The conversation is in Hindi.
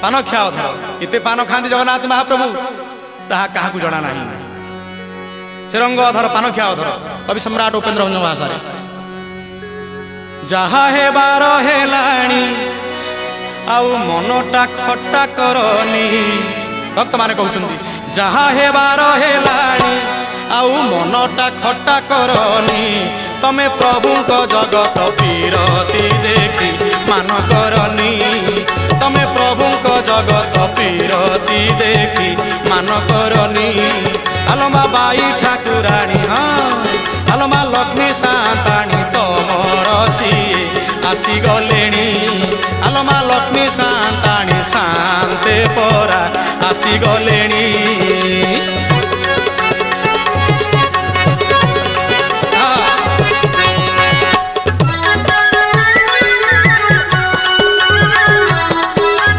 पान ख्या अधर एते पान खाती जगन्नाथ महाप्रभु ताहा काहाकू जଣା नहीं से रंग अधर पान ख्या अधर कवि सम्राट उपेन्द्र भंज भाषा जहा हे बार हेलाणी आउ मनटा खट्टा करनी भक्त माने कहउछन्ती जहा हे बार हेलाणी आउ मनटा खट्टा करनी तमे प्रभु को जगत पीरती देखी मान करनी तमे प्रभु को जगत पीरती देखी मान करनी आलोमा बाई ठाकुराणी हाँ आलोमा लक्ष्मी सांताणी तमर सिए आसी गलेणी आलोमा लक्ष्मी सांताणी शांते परा आसी गलेणी।